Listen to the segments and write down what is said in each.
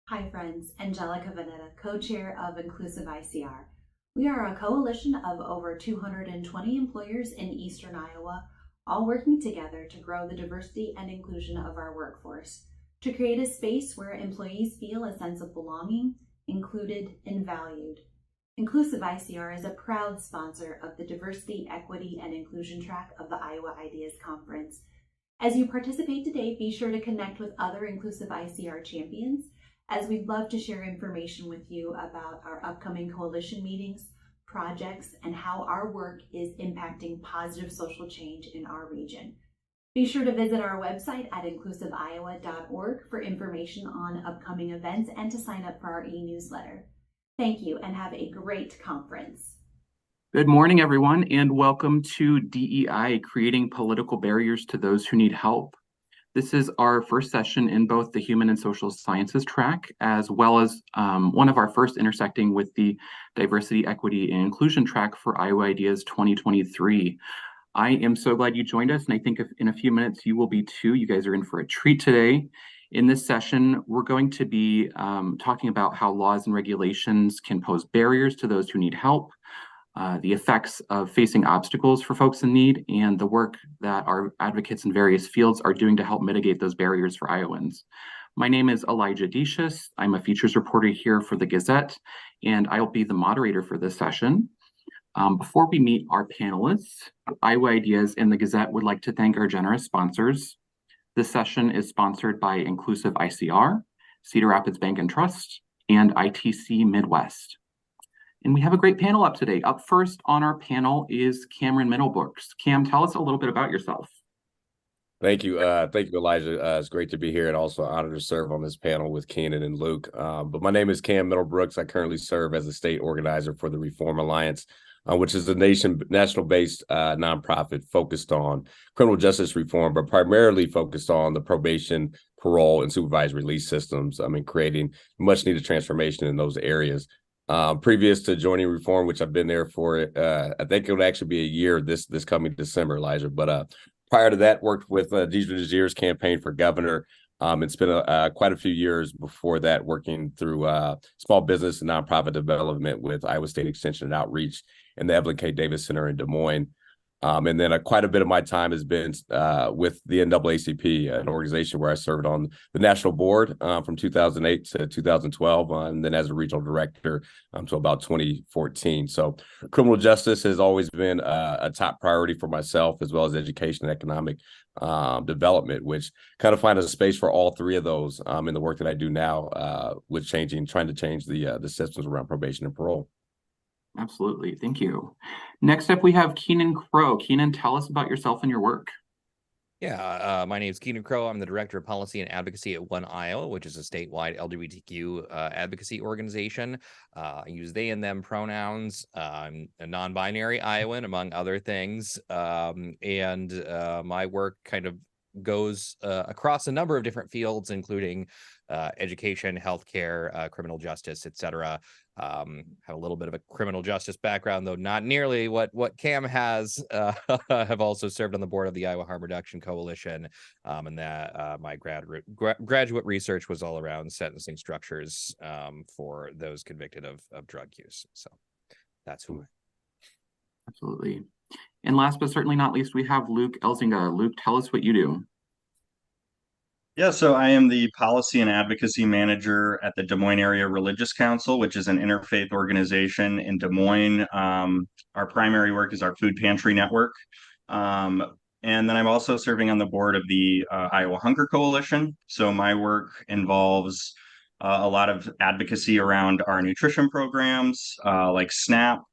Hi friends, Angelica Vanetta, co-chair of Inclusive ICR. We are a coalition of over 220 employers in Eastern Iowa, all working together to grow the diversity and inclusion of our workforce, to create a space where employees feel a sense of belonging, included, and valued. Inclusive ICR is a proud sponsor of the Diversity, Equity, and Inclusion track of the Iowa Ideas Conference. As you participate today, be sure to connect with other Inclusive ICR champions, as we'd love to share information with you about our upcoming coalition meetings, projects, and how our work is impacting positive social change in our region. Be sure to visit our website at inclusiveiowa.org for information on upcoming events and to sign up for our e-newsletter. Thank you and have a great conference. Good morning, everyone, and welcome to DEI, Creating Political Barriers to Those Who Need Help. This is our first session in both the Human and Social Sciences track, as well as one of our first intersecting with the Diversity, Equity, and Inclusion track for Iowa Ideas 2023. I am so glad you joined us, and I think if in a few minutes you will be too. You guys are in for a treat today. In this session, we're going to be talking about how laws and regulations can pose barriers to those who need help, the effects of facing obstacles for folks in need, and the work that our advocates in various fields are doing to help mitigate those barriers for Iowans. My name is Elijah Decius. I'm a features reporter here for the Gazette, and I'll be the moderator for this session. Before we meet our panelists, Iowa Ideas and the Gazette would like to thank our generous sponsors. This session is sponsored by Inclusive ICR, Cedar Rapids Bank and Trust, and ITC Midwest. And we have a great panel up today. Up first on our panel is Cameron Middlebrooks. Cam, tell us a little bit about yourself. Thank you, Elijah. It's great to be here and also honored to serve on this panel with Keenan and Luke. But my name is Cam Middlebrooks. I currently serve as the state organizer for the Reform Alliance, which is a national-based nonprofit focused on criminal justice reform, but primarily focused on the probation, parole, and supervised release systems. Creating much-needed transformation in those areas. Previous to joining Reform, which I've been there for, I think it would actually be a year this coming December, Elijah. But prior to that, worked with Deidre DeZier's campaign for governor. And spent quite a few years before that working through small business and nonprofit development with Iowa State Extension and Outreach and the Evelyn K. Davis Center in Des Moines. And then quite a bit of my time has been with the NAACP, an organization where I served on the national board from 2008 to 2012, and then as a regional director until about 2014. So criminal justice has always been a top priority for myself, as well as education and economic development, which kind of find a space for all three of those in the work that I do now with trying to change the systems around probation and parole. Absolutely. Thank you. Next up, we have Keenan Crow. Keenan, tell us about yourself and your work. Yeah, my name is Keenan Crow. I'm the Director of Policy and Advocacy at One Iowa, which is a statewide LGBTQ advocacy organization. I use they and them pronouns. I'm a non-binary Iowan, among other things. And my work kind of goes across a number of different fields, including education, healthcare, criminal justice, etc. Have a little bit of a criminal justice background, though not nearly what Cam has. Have also served on the board of the Iowa Harm Reduction Coalition, and that my graduate research was all around sentencing structures for those convicted of drug use. So that's who. Absolutely. And last but certainly not least, we have Luke Elzinga. Luke, tell us what you do. Yeah, so I am the Policy and Advocacy Manager at the Des Moines Area Religious Council, which is an interfaith organization in Des Moines. Our primary work is our food pantry network. And then I'm also serving on the board of the Iowa Hunger Coalition. So my work involves a lot of advocacy around our nutrition programs, like SNAP,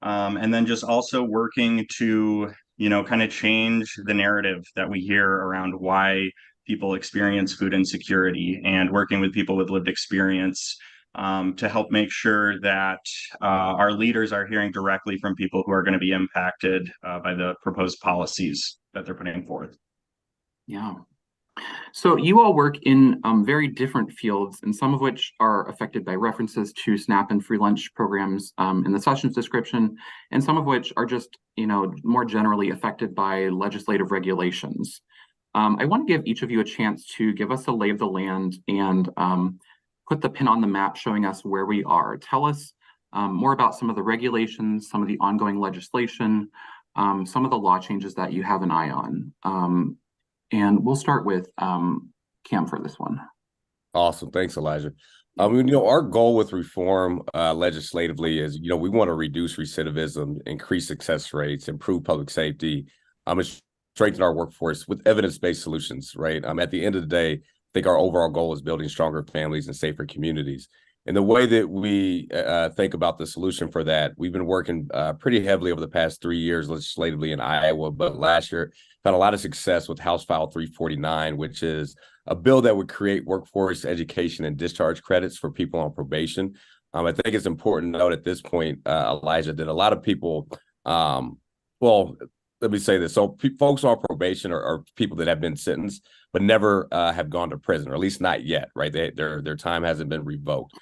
and then just also working to, kind of change the narrative that we hear around why people experience food insecurity, and working with people with lived experience to help make sure that our leaders are hearing directly from people who are going to be impacted by the proposed policies that they're putting forth. Yeah. So you all work in very different fields, and some of which are affected by references to SNAP and free lunch programs in the session's description, and some of which are just, more generally affected by legislative regulations. I want to give each of you a chance to give us a lay of the land and put the pin on the map showing us where we are. Tell us more about some of the regulations, some of the ongoing legislation, some of the law changes that you have an eye on. And we'll start with Cam for this one. Awesome. Thanks, Elijah. Our goal with reform legislatively is, we want to reduce recidivism, increase success rates, improve public safety, and strengthen our workforce with evidence-based solutions, right? At the end of the day, I think our overall goal is building stronger families and safer communities. And the way that we think about the solution for that, we've been working pretty heavily over the past 3 years legislatively in Iowa, but last year found a lot of success with House File 349, which is a bill that would create workforce education and discharge credits for people on probation. I think it's important to note at this point, Elijah, that a lot of people, let me say this. So folks on probation are people that have been sentenced, but never have gone to prison, or at least not yet, right? Their time hasn't been revoked.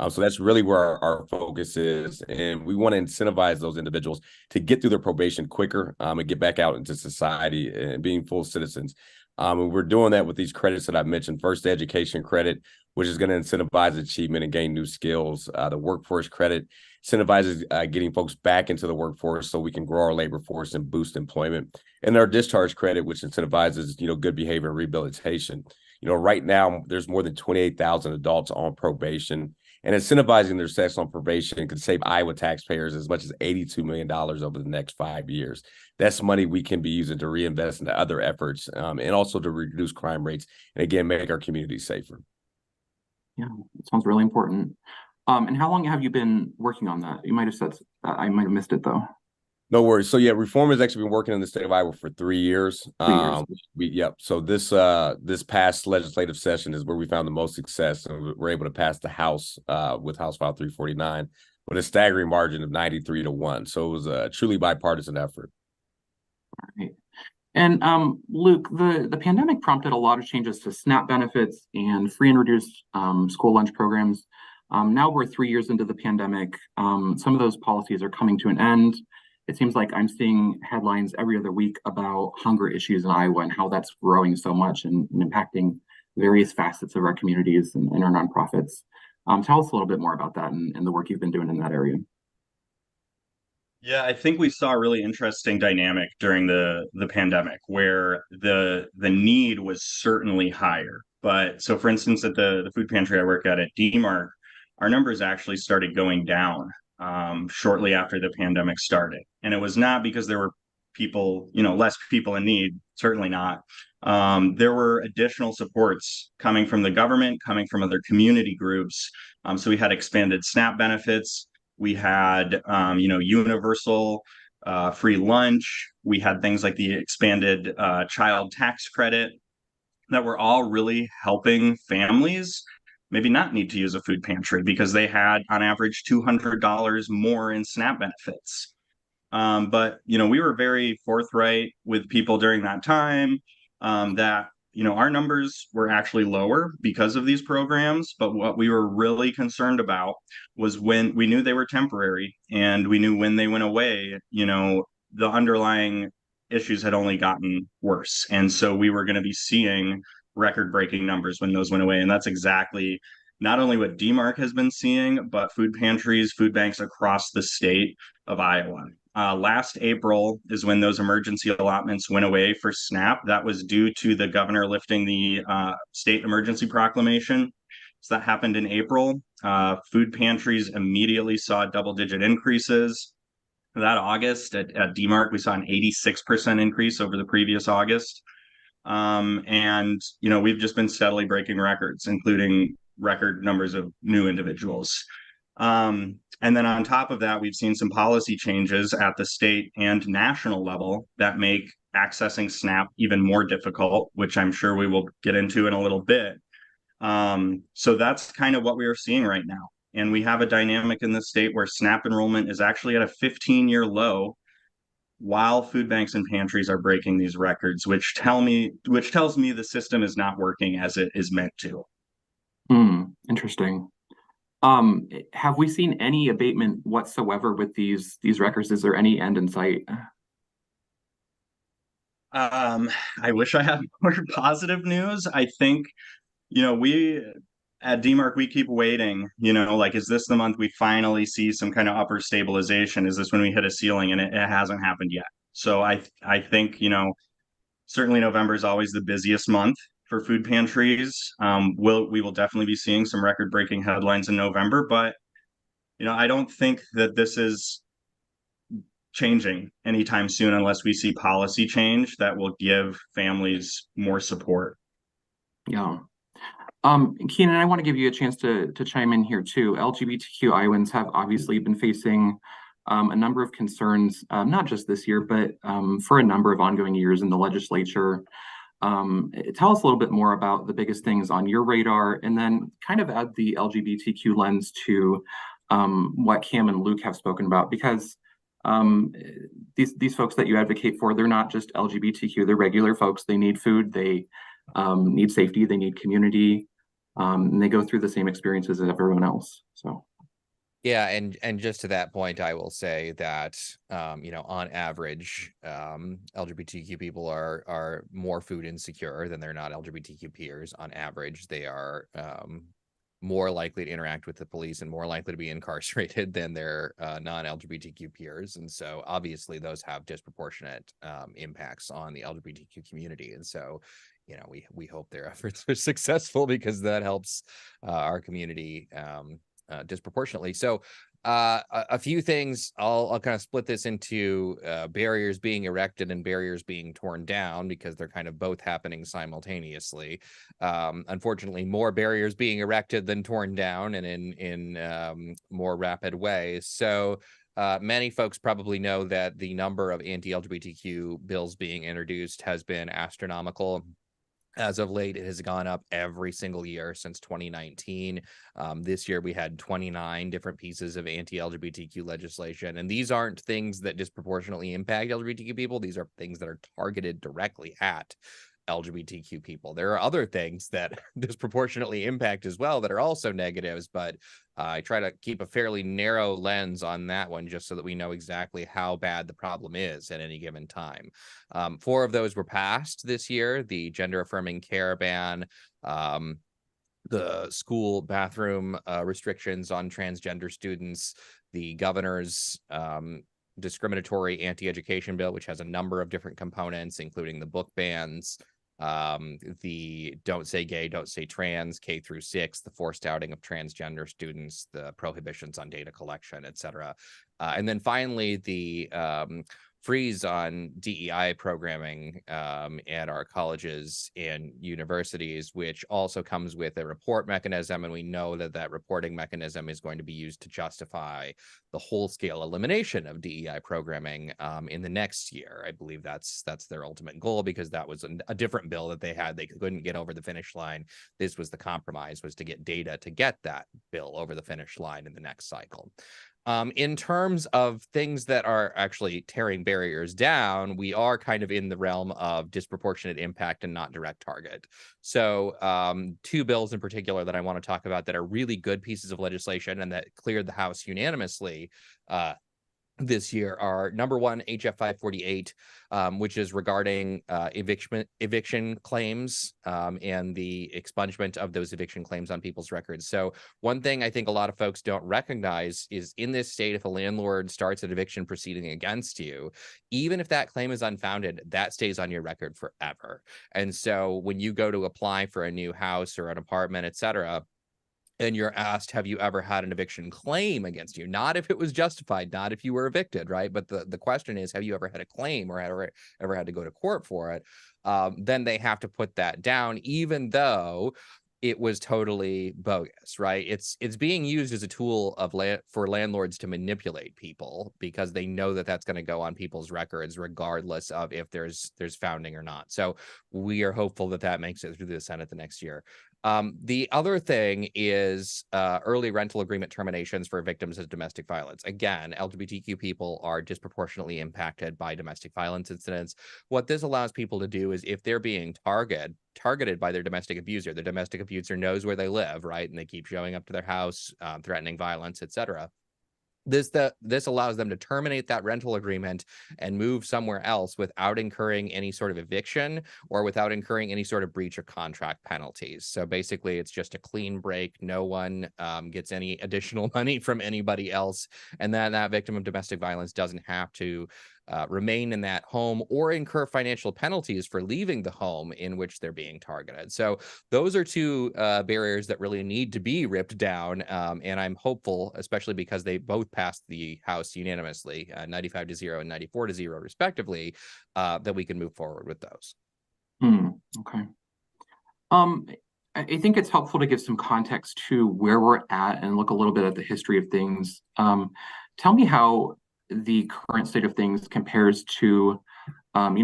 So that's really where our focus is. And we want to incentivize those individuals to get through their probation quicker and get back out into society and being full citizens. And we're doing that with these credits that I've mentioned. First, the education credit, which is going to incentivize achievement and gain new skills. The workforce credit incentivizes getting folks back into the workforce so we can grow our labor force and boost employment. And our discharge credit, which incentivizes, good behavior and rehabilitation. Right now, there's more than 28,000 adults on probation. And incentivizing their sex on probation could save Iowa taxpayers as much as $82 million over the next 5 years. That's money we can be using to reinvest into other efforts and also to reduce crime rates and, again, make our communities safer. Yeah, it sounds really important. And how long have you been working on that? You might have said, I might have missed it though. No worries. So reform has actually been working in the state of Iowa for 3 years. 3 years. So this past legislative session is where we found the most success, and we're able to pass the House with House File 349 with a staggering margin of 93-1. So it was a truly bipartisan effort. All right. And Luke, the pandemic prompted a lot of changes to SNAP benefits and free and reduced school lunch programs. Now we're 3 years into the pandemic. Some of those policies are coming to an end. It seems like I'm seeing headlines every other week about hunger issues in Iowa and how that's growing so much and impacting various facets of our communities and our nonprofits. Tell us a little bit more about that and the work you've been doing in that area. Yeah, I think we saw a really interesting dynamic during the pandemic where the need was certainly higher. But so, for instance, at the food pantry I work at DMARC, our numbers actually started going down shortly after the pandemic started. And it was not because there were people, less people in need, certainly not. There were additional supports coming from the government, coming from other community groups. So we had expanded SNAP benefits. We had, universal free lunch. We had things like the expanded child tax credit that were all really helping families maybe not need to use a food pantry because they had on average $200 more in SNAP benefits. But, we were very forthright with people during that time that, our numbers were actually lower because of these programs. But what we were really concerned about was when we knew they were temporary and we knew when they went away, the underlying issues had only gotten worse. And so we were going to be seeing record-breaking numbers when those went away. And that's exactly not only what DMARC has been seeing, but food pantries, food banks across the state of Iowa. Last April is when those emergency allotments went away for SNAP. That was due to the governor lifting the state emergency proclamation. So that happened in April. Food pantries immediately saw double-digit increases. That August at DMARC, we saw an 86% increase over the previous August. And, we've just been steadily breaking records, including record numbers of new individuals. And then on top of that, we've seen some policy changes at the state and national level that make accessing SNAP even more difficult, which I'm sure we will get into in a little bit. So that's kind of what we are seeing right now. And we have a dynamic in the state where SNAP enrollment is actually at a 15-year low, while food banks and pantries are breaking these records, which tells me the system is not working as it is meant to. Interesting. Have we seen any abatement whatsoever with these records? Is there any end in sight? I wish I had more positive news. I think, we at DMARC, we keep waiting, like, is this the month we finally see some kind of upper stabilization? Is this when we hit a ceiling? And it hasn't happened yet. So I think, certainly November is always the busiest month for food pantries. We will definitely be seeing some record-breaking headlines in November, but I don't think that this is changing anytime soon unless we see policy change that will give families more support. Yeah. Keenan, I want to give you a chance to chime in here too. LGBTQ Iowans have obviously been facing a number of concerns, not just this year, but for a number of ongoing years in the legislature. Tell us a little bit more about the biggest things on your radar, and then kind of add the LGBTQ lens to what Cam and Luke have spoken about, because these folks that you advocate for, they're not just LGBTQ, they're regular folks. They need food, they need safety, they need community, and they go through the same experiences as everyone else. So. Yeah, and just to that point, I will say that on average, LGBTQ people are more food insecure than their not LGBTQ peers. On average, they are more likely to interact with the police and more likely to be incarcerated than their non-LGBTQ peers. And so obviously those have disproportionate impacts on the LGBTQ community. And so, we hope their efforts are successful, because that helps our community disproportionately. So a few things, I'll kind of split this into barriers being erected and barriers being torn down, because they're kind of both happening simultaneously. Unfortunately, more barriers being erected than torn down, and in more rapid ways. So many folks probably know that the number of anti-LGBTQ bills being introduced has been astronomical. As of late, it has gone up every single year since 2019. This year, we had 29 different pieces of anti-LGBTQ legislation. And these aren't things that disproportionately impact LGBTQ people. These are things that are targeted directly at LGBTQ people. There are other things that disproportionately impact as well that are also negatives, but I try to keep a fairly narrow lens on that one, just so that we know exactly how bad the problem is at any given time. 4 of those were passed this year: the gender affirming care ban, the school bathroom restrictions on transgender students, the governor's discriminatory anti-education bill, which has a number of different components, including the book bans, the don't say gay, don't say trans, K through 6, the forced outing of transgender students, the prohibitions on data collection, etc. And then finally, the freeze on DEI programming at our colleges and universities, which also comes with a report mechanism. And we know that that reporting mechanism is going to be used to justify the whole-scale elimination of DEI programming in the next year. I believe that's their ultimate goal, because that was a different bill that they had. They couldn't get over the finish line. This was the compromise, was to get data to get that bill over the finish line in the next cycle. In terms of things that are actually tearing barriers down, we are kind of in the realm of disproportionate impact and not direct target. So 2 bills in particular that I want to talk about that are really good pieces of legislation and that cleared the House unanimously this year are: number 1, HF 548, which is regarding eviction claims and the expungement of those eviction claims on people's records. So one thing I think a lot of folks don't recognize is, in this state, if a landlord starts an eviction proceeding against you, even if that claim is unfounded, that stays on your record forever. And so when you go to apply for a new house or an apartment, etc., and you're asked, have you ever had an eviction claim against you? Not if it was justified, not if you were evicted, right? But the question is, have you ever had a claim or ever had to go to court for it? Then they have to put that down, even though it was totally bogus, right? It's being used as a tool for landlords to manipulate people, because they know that that's going to go on people's records regardless of if there's founding or not. So we are hopeful that that makes it through the Senate the next year. The other thing is early rental agreement terminations for victims of domestic violence. Again, LGBTQ people are disproportionately impacted by domestic violence incidents. What this allows people to do is, if they're being targeted by their domestic abuser knows where they live, right? And they keep showing up to their house, threatening violence, etc. This allows them to terminate that rental agreement and move somewhere else without incurring any sort of eviction or without incurring any sort of breach of contract penalties. So basically, it's just a clean break. No one gets any additional money from anybody else, and then that victim of domestic violence doesn't have to remain in that home or incur financial penalties for leaving the home in which they're being targeted. So those are two barriers that really need to be ripped down. And I'm hopeful, especially because they both passed the House unanimously, 95-0 and 94-0 respectively, that we can move forward with those. Okay. I think it's helpful to give some context to where we're at and look a little bit at the history of things. Tell me how the current state of things compares to 5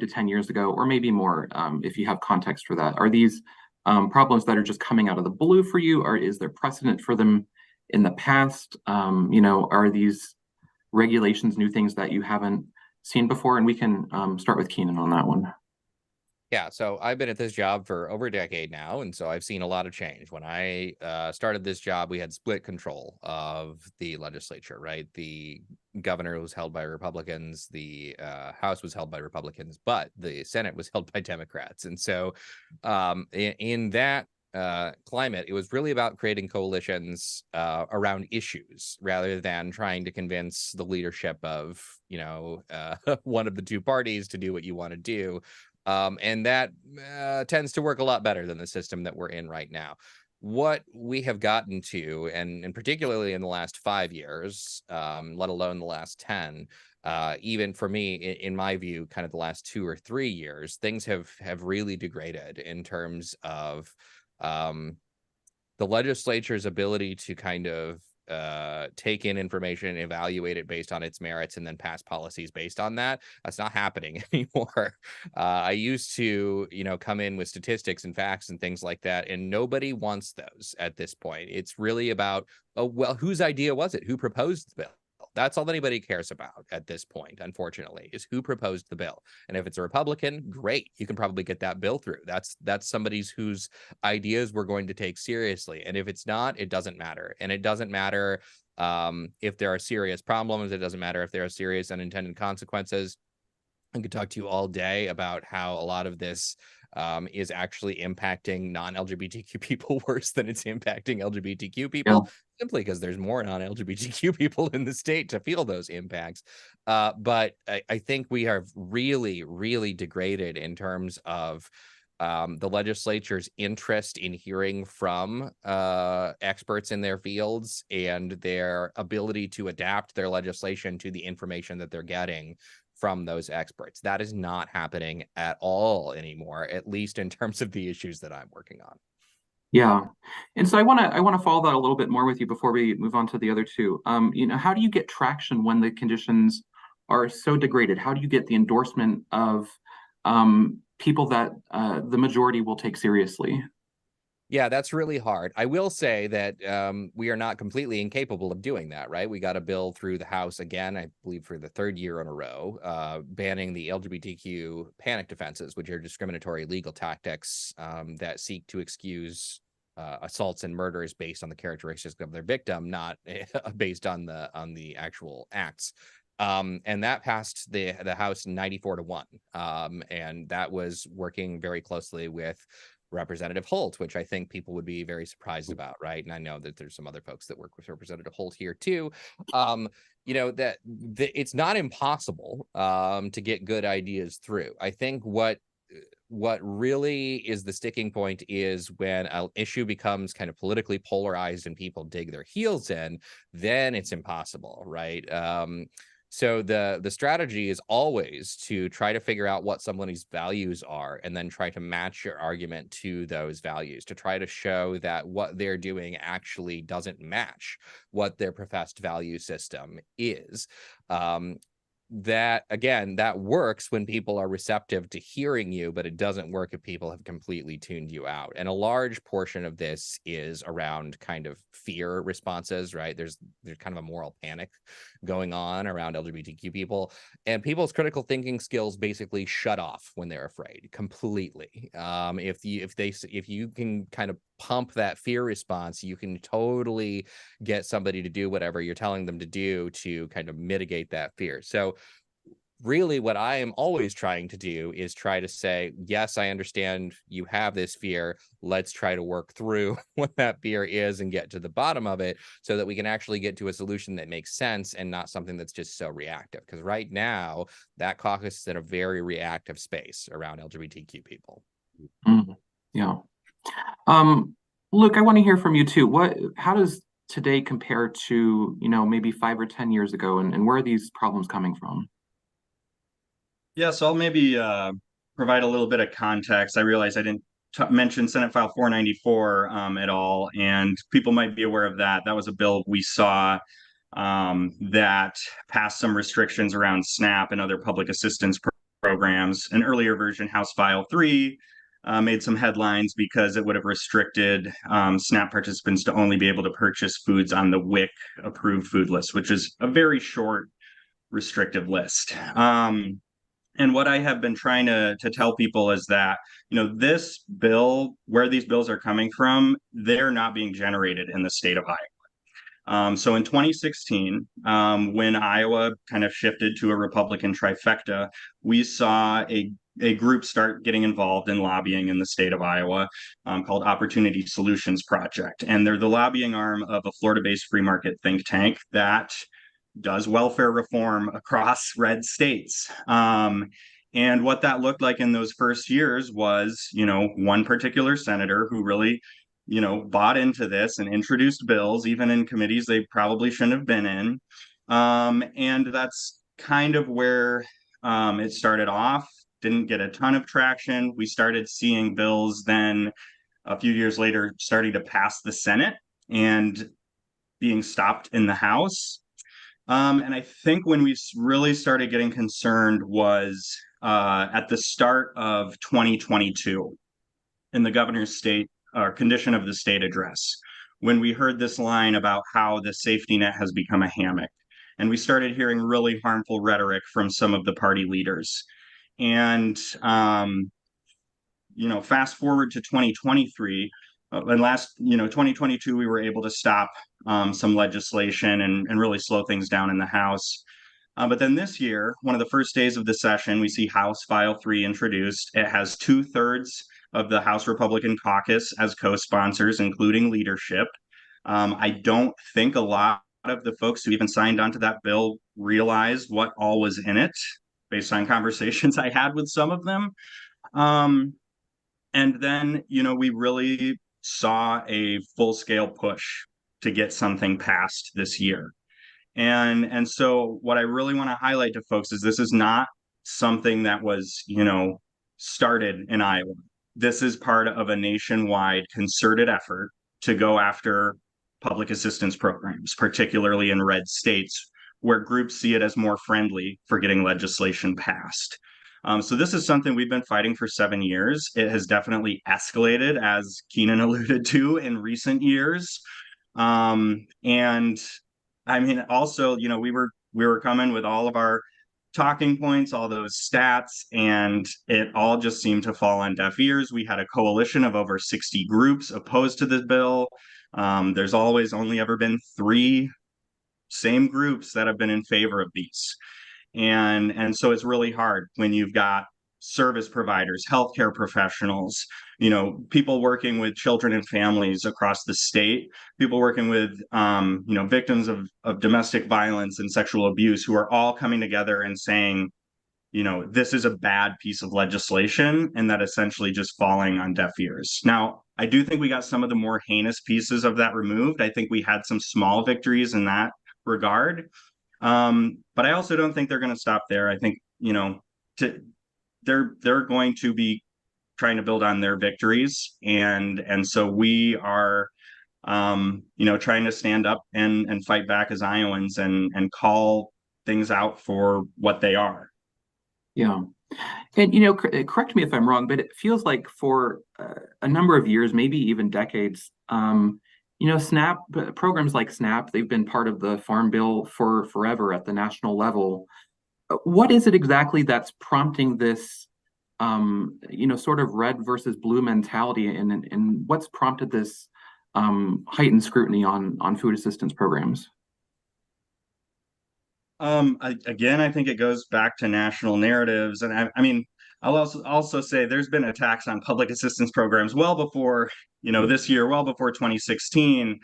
to 10 years ago, or maybe more, if you have context for that. Are these problems that are just coming out of the blue for you, or is there precedent for them in the past? Are these regulations new things that you haven't seen before? And we can start with Keenan on that one. Yeah, so I've been at this job for over a decade now, and so I've seen a lot of change. When I started this job, we had split control of the legislature, right? The governor was held by Republicans, the House was held by Republicans, but the Senate was held by Democrats. And so in that climate, it was really about creating coalitions around issues rather than trying to convince the leadership of, one of the two parties to do what you want to do. And that tends to work a lot better than the system that we're in right now. What we have gotten to, and particularly in the last 5 years, let alone the last 10, even for me, in my view, kind of the last 2 or 3 years, things have really degraded in terms of the legislature's ability to kind of take in information, evaluate it based on its merits, and then pass policies based on that. That's not happening anymore. I used to, come in with statistics and facts and things like that, and nobody wants those at this point. It's really about, whose idea was it? Who proposed the bill? That's all anybody cares about at this point, unfortunately, is who proposed the bill. And if it's a Republican, great, you can probably get that bill through. That's somebody's whose ideas we're going to take seriously. And if it's not, it doesn't matter. And it doesn't matter if there are serious problems. It doesn't matter if there are serious unintended consequences. I could talk to you all day about how a lot of this is actually impacting non-LGBTQ people worse than it's impacting LGBTQ people, simply because there's more non-LGBTQ people in the state to feel those impacts. But I think we have really, really degraded in terms of the legislature's interest in hearing from experts in their fields and their ability to adapt their legislation to the information that they're getting from those experts. That is not happening at all anymore, at least in terms of the issues that I'm working on. Yeah. And so I want to follow that a little bit more with you before we move on to the other two. How do you get traction when the conditions are so degraded? How do you get the endorsement of people that the majority will take seriously? Yeah, that's really hard. I will say that we are not completely incapable of doing that, right? We got a bill through the House again, I believe for the 3rd year in a row, banning the LGBTQ panic defenses, which are discriminatory legal tactics that seek to excuse assaults and murders based on the characteristics of their victim, not based on the actual acts. And that passed the House 94-1. And that was working very closely with Representative Holt, which I think people would be very surprised about, right? And I know that there's some other folks that work with Representative Holt here too. That it's not impossible to get good ideas through. I think what really is the sticking point is when an issue becomes kind of politically polarized and people dig their heels in, then it's impossible, right? So the strategy is always to try to figure out what somebody's values are and then try to match your argument to those values, to try to show that what they're doing actually doesn't match what their professed value system is. That works when people are receptive to hearing you, but it doesn't work if people have completely tuned you out. And a large portion of this is around kind of fear responses, right? There's kind of a moral panic going on around LGBTQ people, and people's critical thinking skills basically shut off when they're afraid completely. If you can kind of pump that fear response, you can totally get somebody to do whatever you're telling them to do to kind of mitigate that fear. So really what I am always trying to do is try to say, yes, I understand you have this fear. Let's try to work through what that fear is and get to the bottom of it so that we can actually get to a solution that makes sense and not something that's just so reactive. Because right now, that caucus is in a very reactive space around LGBTQ people. Yeah. Luke, I want to hear from you too. How does today compare to, maybe 5 or 10 years ago, and where are these problems coming from? Yeah, so I'll maybe provide a little bit of context. I realize I didn't mention Senate File 494 at all, and people might be aware of that. That was a bill we saw that passed some restrictions around SNAP and other public assistance programs. An earlier version, House File 3, made some headlines because it would have restricted SNAP participants to only be able to purchase foods on the WIC approved food list, which is a very short, restrictive list. And what I have been trying to tell people is that, this bill, where these bills are coming from, they're not being generated in the state of Iowa. So in 2016, when Iowa kind of shifted to a Republican trifecta, we saw a group start getting involved in lobbying in the state of Iowa called Opportunity Solutions Project. And they're the lobbying arm of a Florida-based free market think tank that does welfare reform across red states. And what that looked like in those first years was, one particular senator who really, bought into this and introduced bills, even in committees they probably shouldn't have been in. And that's kind of where it started off. Didn't get a ton of traction. We started seeing bills then a few years later starting to pass the Senate and being stopped in the House. And I think when we really started getting concerned was at the start of 2022 in the governor's state or condition of the state address, when we heard this line about how the safety net has become a hammock. And we started hearing really harmful rhetoric from some of the party leaders. And, fast forward to 2023, and 2022, we were able to stop some legislation and really slow things down in the House. But then this year, one of the first days of the session, we see House File 3 introduced. It has 2/3 of the House Republican caucus as co-sponsors, including leadership. I don't think a lot of the folks who even signed onto that bill realized what all was in it, based on conversations I had with some of them. And then, we really saw a full-scale push to get something passed this year. And so what I really want to highlight to folks is this is not something that was, started in Iowa. This is part of a nationwide concerted effort to go after public assistance programs, particularly in red states, where groups see it as more friendly for getting legislation passed. So this is something we've been fighting for 7 years. It has definitely escalated, as Keenan alluded to, in recent years. And I mean, also, we were coming with all of our talking points, all those stats, and it all just seemed to fall on deaf ears. We had a coalition of over 60 groups opposed to this bill. There's always only ever been 3 same groups that have been in favor of these. And so it's really hard when you've got service providers, healthcare professionals, people working with children and families across the state, people working with, victims of domestic violence and sexual abuse, who are all coming together and saying, this is a bad piece of legislation, and that essentially just falling on deaf ears. Now, I do think we got some of the more heinous pieces of that removed. I think we had some small victories in that regard. But I also don't think they're going to stop there. I think, they're going to be trying to build on their victories. And so we are, trying to stand up and fight back as Iowans and call things out for what they are. Yeah. And, correct me if I'm wrong, but it feels like for a number of years, maybe even decades, SNAP programs like SNAP, they've been part of the Farm Bill for forever at the national level. What is it exactly that's prompting this sort of red versus blue mentality, and what's prompted this heightened scrutiny on food assistance programs? I think it goes back to national narratives, and I mean, I'll also say there's been attacks on public assistance programs well before, this year, well before 2016,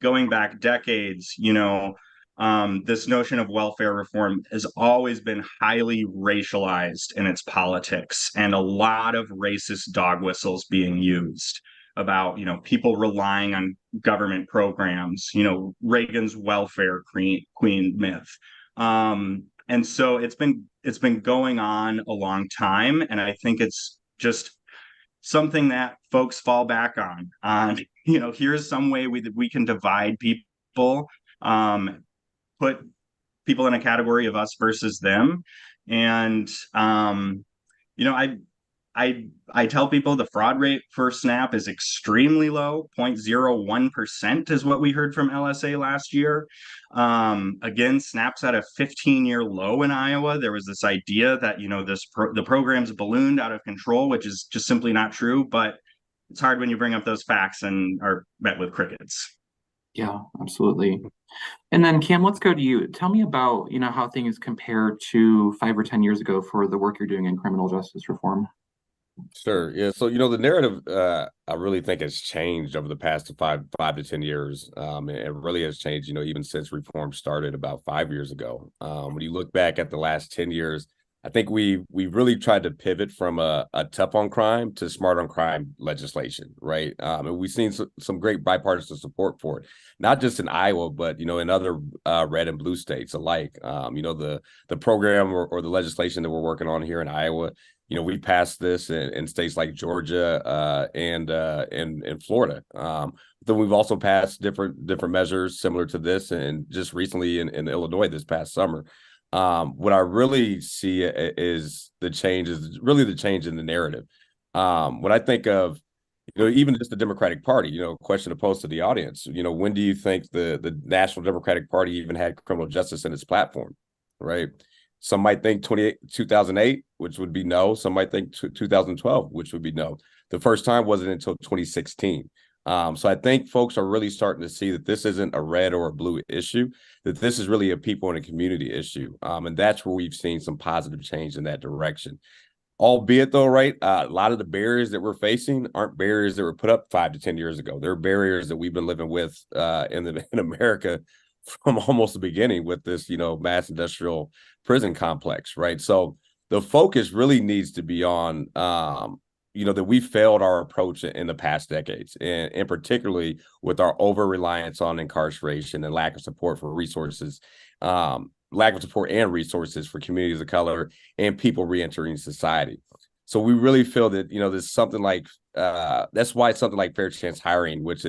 going back decades. This notion of welfare reform has always been highly racialized in its politics, and a lot of racist dog whistles being used about, people relying on government programs. Reagan's welfare queen myth. And so it's been going on a long time, and I think it's just something that folks fall back on. Here's some way we can divide people, put people in a category of us versus them. And you know, I tell people the fraud rate for SNAP is extremely low. 0.01% is what we heard from LSA last year. Again, SNAP's at a 15-year low in Iowa. There was this idea that, the program's ballooned out of control, which is just simply not true. But it's hard when you bring up those facts and are met with crickets. Yeah, absolutely. And then Cam, let's go to you. Tell me about, how things compare to 5 or 10 years ago for the work you're doing in criminal justice reform. Sure. Yeah. So, the narrative, I really think has changed over the past five to 10 years. It really has changed, even since reform started about 5 years ago. When you look back at the last 10 years, I think we really tried to pivot from a tough on crime to smart on crime legislation, right? And we've seen some great bipartisan support for it, not just in Iowa, but in other red and blue states alike. The program or the legislation that we're working on here in Iowa. We passed this in states like Georgia and Florida. Then we've also passed different measures similar to this, and just recently in Illinois this past summer. What I really see is the change in the narrative. When I think of, even just the Democratic Party, question to pose to the audience, when do you think the National Democratic Party even had criminal justice in its platform, right? Some might think 2008, which would be no. Some might think 2012, which would be no. The first time wasn't until 2016. So I think folks are really starting to see that this isn't a red or a blue issue, that this is really a people and a community issue. And that's where we've seen some positive change in that direction. Albeit though, right, a lot of the barriers that we're facing aren't barriers that were put up 5 to 10 years ago. They're barriers that we've been living with in America from almost the beginning with this, mass industrial prison complex, right? So the focus really needs to be on, that we failed our approach in the past decades, and particularly with our over-reliance on incarceration and lack of support for resources, lack of support and resources for communities of color and people reentering society. So we really feel that, there's something like, that's why something like fair chance hiring, which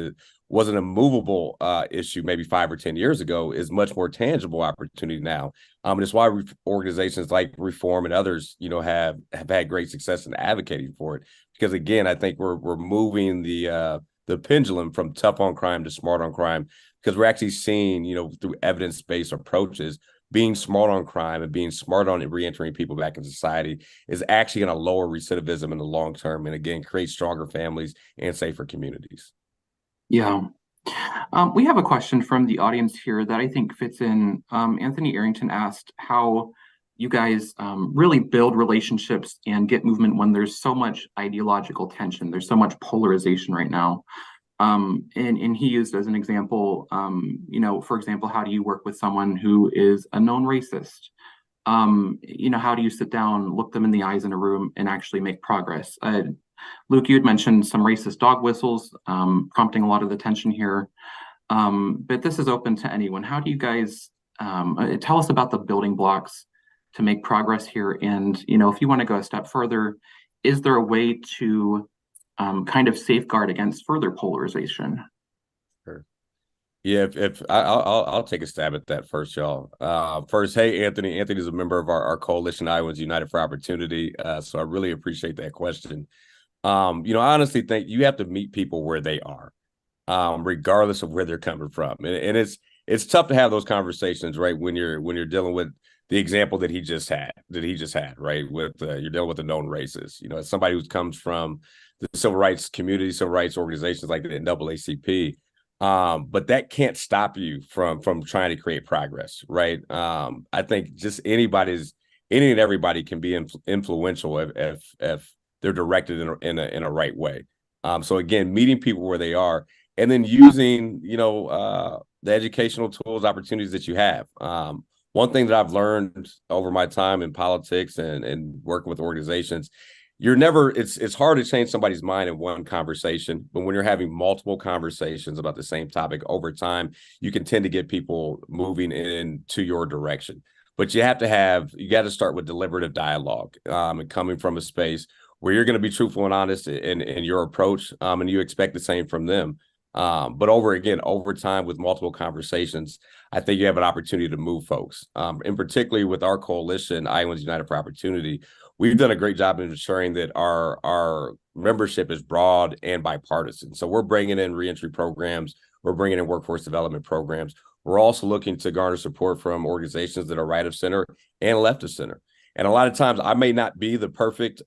wasn't a movable issue maybe 5 or 10 years ago, is much more tangible opportunity now. And it's why organizations like Reform and others, have had great success in advocating for it. Because again, I think we're moving the pendulum from tough on crime to smart on crime, because we're actually seeing, through evidence-based approaches, being smart on crime and being smart on reentering people back in society is actually going to lower recidivism in the long term, and again, create stronger families and safer communities. Yeah. We have a question from the audience here that I think fits in. Anthony Arrington asked how you guys really build relationships and get movement when there's so much ideological tension. There's so much polarization right now. And he used as an example, for example, how do you work with someone who is a known racist? How do you sit down, look them in the eyes in a room and actually make progress? Luke, you had mentioned some racist dog whistles, prompting a lot of the tension here. But this is open to anyone. How do you guys tell us about the building blocks to make progress here? And, if you want to go a step further, is there a way to kind of safeguard against further polarization? Sure. Yeah, if I'll take a stab at that first, y'all. First, hey, Anthony. Anthony is a member of our coalition, Iowans United for Opportunity. So I really appreciate that question. I honestly think you have to meet people where they are, regardless of where they're coming from. And it's tough to have those conversations, right? When you're dealing with the example that he just had, right? With you're dealing with the known racists, as somebody who comes from the civil rights community, civil rights organizations like the NAACP. But that can't stop you from trying to create progress, right? I think just any and everybody can be influential if they're directed in a right way. So again, meeting people where they are, and then using the educational tools, opportunities that you have. One thing that I've learned over my time in politics and working with organizations, it's hard to change somebody's mind in one conversation, but when you're having multiple conversations about the same topic over time, you can tend to get people moving into your direction. But you got to start with deliberative dialogue, and coming from a space where you're going to be truthful and honest in your approach, and you expect the same from them. But over time with multiple conversations, I think you have an opportunity to move folks. And particularly with our coalition, Iowans United for Opportunity, we've done a great job in ensuring that our membership is broad and bipartisan. So we're bringing in reentry programs, we're bringing in workforce development programs. We're also looking to garner support from organizations that are right of center and left of center. And a lot of times I may not be the perfect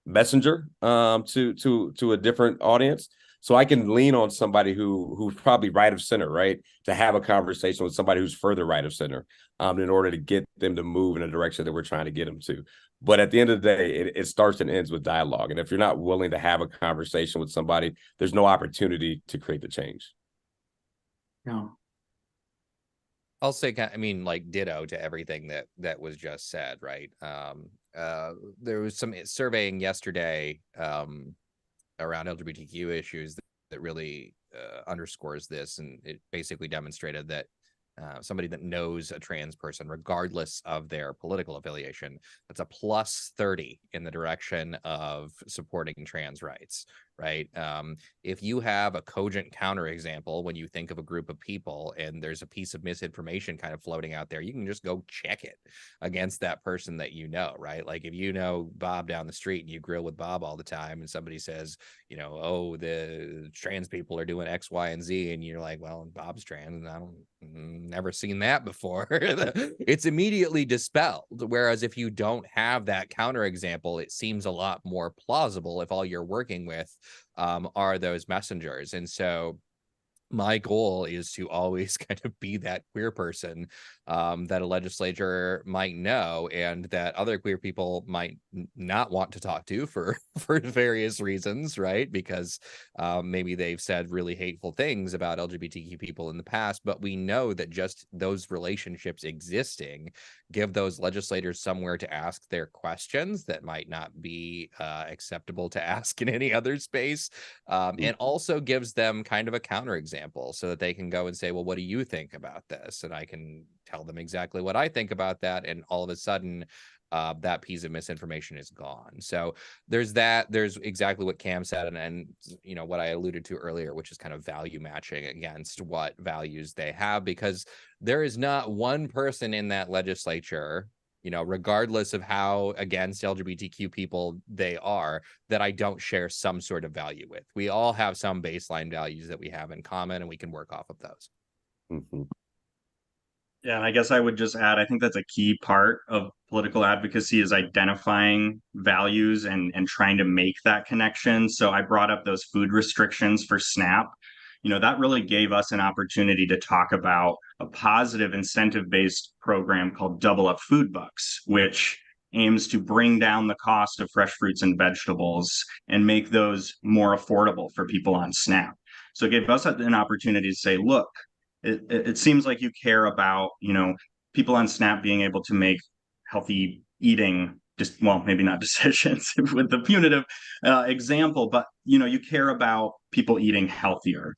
messenger to a different audience. So I can lean on somebody who's probably right of center, right, to have a conversation with somebody who's further right of center, in order to get them to move in a direction that we're trying to get them to. But at the end of the day, it starts and ends with dialogue. And if you're not willing to have a conversation with somebody, there's no opportunity to create the change. Yeah. I'll say, like ditto to everything that was just said, right? There was some surveying yesterday around LGBTQ issues that really underscores this, and it basically demonstrated that somebody that knows a trans person, regardless of their political affiliation, that's a plus 30 in the direction of supporting trans rights, right? If you have a cogent counterexample when you think of a group of people and there's a piece of misinformation kind of floating out there, you can just go check it against that person that you know, right? Like if you know Bob down the street and you grill with Bob all the time and somebody says, oh, the trans people are doing X, Y, and Z, and you're like, well, Bob's trans and I don't never seen that before. It's immediately dispelled. Whereas if you don't have that counterexample, it seems a lot more plausible if all you're working with are those messengers. And so my goal is to always kind of be that queer person that a legislature might know and that other queer people might not want to talk to for various reasons, right? Because maybe they've said really hateful things about LGBTQ people in the past, but we know that just those relationships existing give those legislators somewhere to ask their questions that might not be acceptable to ask in any other space, and also gives them kind of a counterexample so that they can go and say, well, what do you think about this? And I can tell them exactly what I think about that. And all of a sudden, that piece of misinformation is gone. So there's exactly what Cam said. And what I alluded to earlier, which is kind of value matching against what values they have, because there is not one person in that legislature, regardless of how against LGBTQ people they are, that I don't share some sort of value with. We all have some baseline values that we have in common, and we can work off of those. Mm-hmm. Yeah, and I guess I would just add, I think that's a key part of political advocacy is identifying values and trying to make that connection. So I brought up those food restrictions for SNAP. That really gave us an opportunity to talk about a positive incentive-based program called Double Up Food Bucks, which aims to bring down the cost of fresh fruits and vegetables and make those more affordable for people on SNAP. So it gave us an opportunity to say, look, it seems like you care about, people on SNAP being able to make healthy eating, maybe not decisions with the punitive example, but, you care about people eating healthier.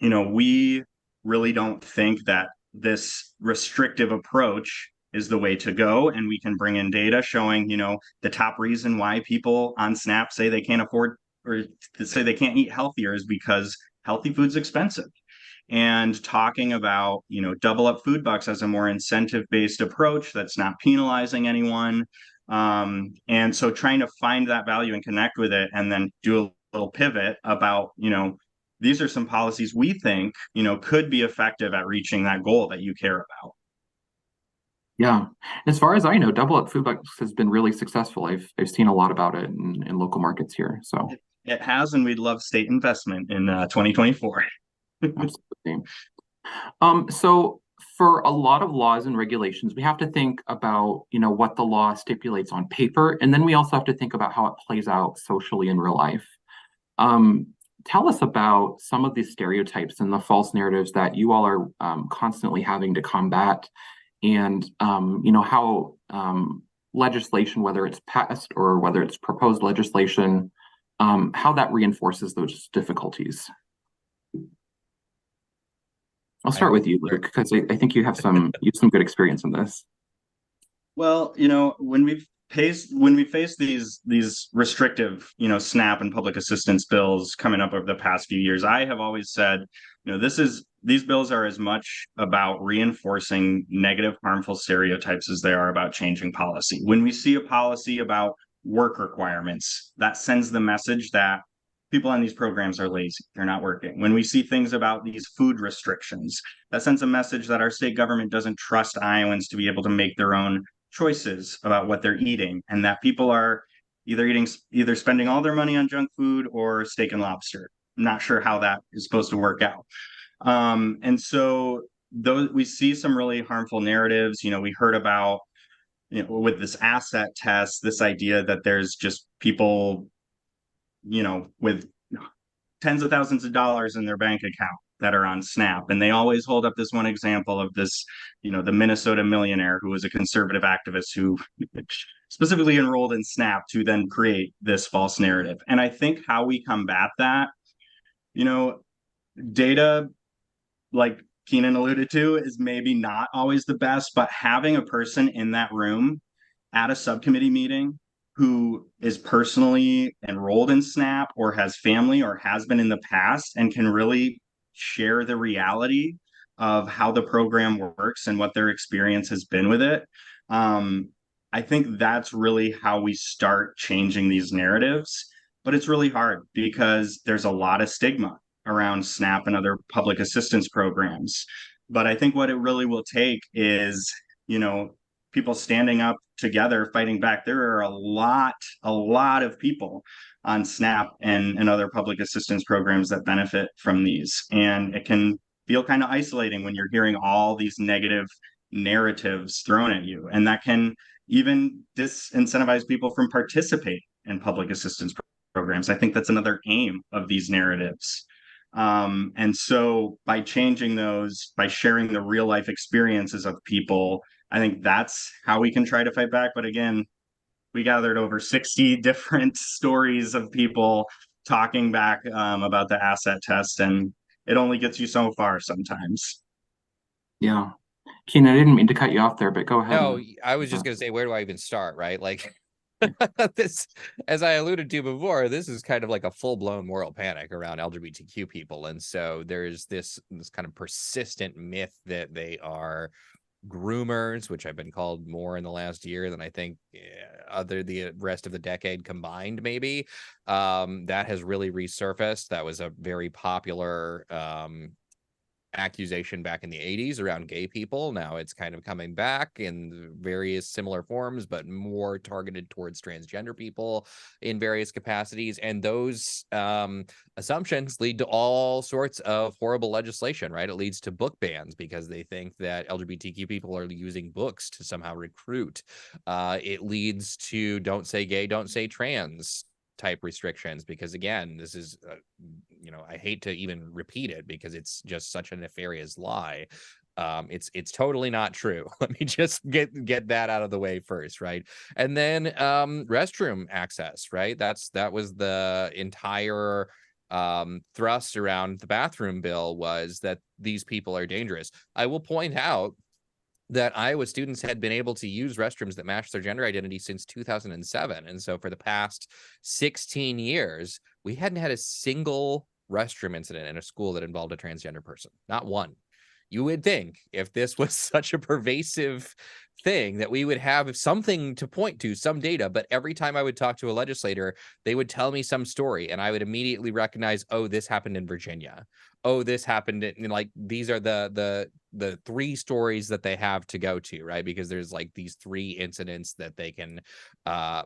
We really don't think that this restrictive approach is the way to go. And we can bring in data showing, the top reason why people on SNAP say they can't afford or say they can't eat healthier is because healthy food's expensive. And talking about, Double Up Food Bucks as a more incentive-based approach that's not penalizing anyone. And so trying to find that value and connect with it and then do a little pivot about, these are some policies we think, could be effective at reaching that goal that you care about. Yeah. As far as I know, Double Up Food Bucks has been really successful. I've seen a lot about it in local markets here. So It has, and we'd love state investment in 2024. absolutely. So for a lot of laws and regulations, we have to think about, what the law stipulates on paper, and then we also have to think about how it plays out socially in real life. Um, Tell us about some of these stereotypes and the false narratives that you all are constantly having to combat, and how legislation, whether it's passed or whether it's proposed legislation, how that reinforces those difficulties. I'll I start with you, Luke, because I think you have some good experience in this. Well, when we face these restrictive, SNAP and public assistance bills coming up over the past few years, I have always said, these bills are as much about reinforcing negative, harmful stereotypes as they are about changing policy. When we see a policy about work requirements, that sends the message that people on these programs are lazy, they're not working. When we see things about these food restrictions, that sends a message that our state government doesn't trust Iowans to be able to make their own choices about what they're eating, and that people are either spending all their money on junk food or steak and lobster. I'm not sure how that is supposed to work out. And so those we see some really harmful narratives. We heard about, with this asset test, this idea that there's just people, with tens of thousands of dollars in their bank account that are on SNAP. And they always hold up this one example of this, the Minnesota millionaire who was a conservative activist who specifically enrolled in SNAP to then create this false narrative. And I think how we combat that, data, like Keenan alluded to, is maybe not always the best, but having a person in that room at a subcommittee meeting who is personally enrolled in SNAP or has family or has been in the past and can really share the reality of how the program works and what their experience has been with it. I think that's really how we start changing these narratives. But it's really hard because there's a lot of stigma around SNAP and other public assistance programs. But I think what it really will take is, people standing up together, fighting back. There are a lot of people on SNAP and other public assistance programs that benefit from these. And it can feel kind of isolating when you're hearing all these negative narratives thrown at you. And that can even disincentivize people from participating in public assistance programs. I think that's another aim of these narratives. And so by changing those, by sharing the real life experiences of people, I think that's how we can try to fight back. But again, we gathered over 60 different stories of people talking back about the asset test, and it only gets you so far sometimes. Yeah. Keenan, I didn't mean to cut you off there, but go ahead. No, I was just going to say, where do I even start, right? Like, this, as I alluded to before, this is kind of like a full-blown moral panic around LGBTQ people. And so there's this kind of persistent myth that they are groomers, which I've been called more in the last year than I think the rest of the decade combined, maybe. That has really resurfaced. That was a very popular accusation back in the 80s around gay people. Now it's kind of coming back in various similar forms, but more targeted towards transgender people in various capacities. And those assumptions lead to all sorts of horrible legislation, right? It leads to book bans because they think that LGBTQ people are using books to somehow recruit. It leads to don't say gay, don't say trans type restrictions, because again, this is I hate to even repeat it because it's just such a nefarious lie. It's totally not true. Let me just get that out of the way first, right? And then restroom access, right? That was the entire thrust around the bathroom bill, was that these people are dangerous. I will point out that Iowa students had been able to use restrooms that matched their gender identity since 2007. And so for the past 16 years, we hadn't had a single restroom incident in a school that involved a transgender person. Not one. You would think if this was such a pervasive thing that we would have something to point to, some data, but every time I would talk to a legislator, they would tell me some story and I would immediately recognize, oh, this happened in Virginia. Oh, this happened in, like, these are the the three stories that they have to go to, right? Because there's like these three incidents that they can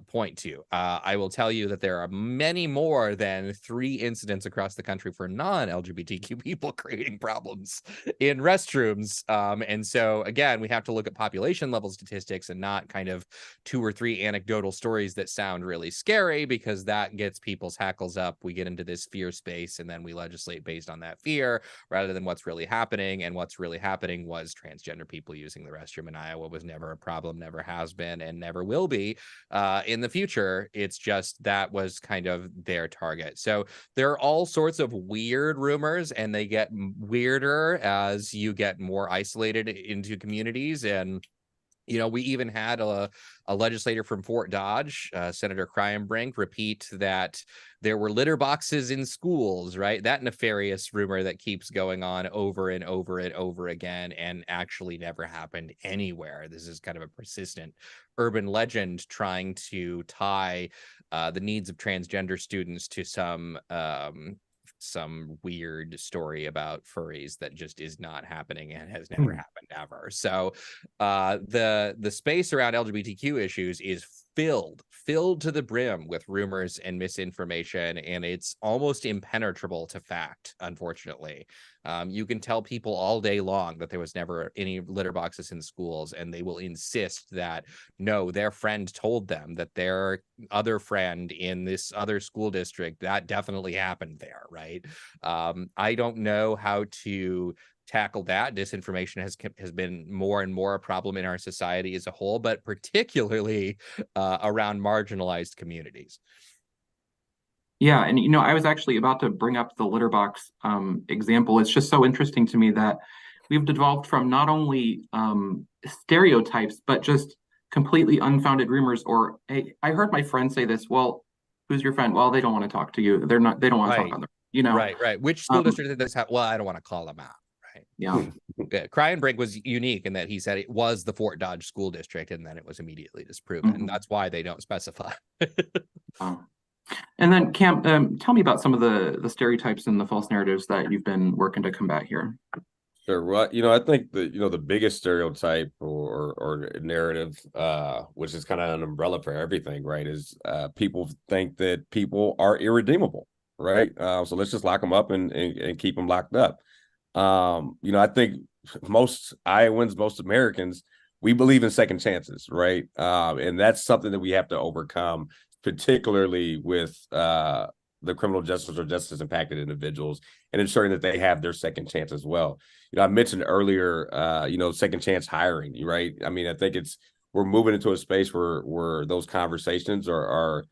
point to. I will tell you that there are many more than three incidents across the country for non-LGBTQ people creating problems in restrooms. And so again, we have to look at population level statistics and not kind of 2 or 3 anecdotal stories that sound really scary, because that gets people's hackles up. We get into this fear space and then we legislate based on that fear rather than what's really happening. And what's really happening was transgender people using the restroom in Iowa was never a problem, never has been, and never will be in the future. It's just that was kind of their target. So there are all sorts of weird rumors, and they get weirder as you get more isolated into communities. And we even had a legislator from Fort Dodge, Senator Kryenbrink, repeat that there were litter boxes in schools, right? That nefarious rumor that keeps going on over and over and over again and actually never happened anywhere. This is kind of a persistent urban legend trying to tie the needs of transgender students to some weird story about furries that just is not happening and has never happened ever. So the space around LGBTQ issues is filled to the brim with rumors and misinformation, and it's almost impenetrable to fact, unfortunately. You can tell people all day long that there was never any litter boxes in schools, and they will insist that no, their friend told them that their other friend in this other school district, that definitely happened there, right? I don't know how to tackle that. Disinformation has been more and more a problem in our society as a whole, but particularly around marginalized communities. Yeah, and I was actually about to bring up the litter box example. It's just so interesting to me that we've devolved from not only stereotypes, but just completely unfounded rumors. Or, hey, I heard my friend say this. Well, who's your friend? Well, they don't want to talk to you. They don't want to Right. talk on them. Right. Which school district did this have? Well, I don't want to call them out. Yeah. Kryenbrink was unique in that he said it was the Fort Dodge School District, and then it was immediately disproven. And that's why they don't specify. And then, Cam, tell me about some of the stereotypes and the false narratives that you've been working to combat here. Sure. Well, I think the biggest stereotype or narrative, which is kind of an umbrella for everything, right, is people think that people are irredeemable, right? So let's just lock them up and keep them locked up. I think most Iowans, most Americans, we believe in second chances, right? And that's something that we have to overcome, particularly with the criminal justice or justice impacted individuals, and ensuring that they have their second chance as well. I mentioned earlier, second chance hiring, right? I mean, I think we're moving into a space where those conversations are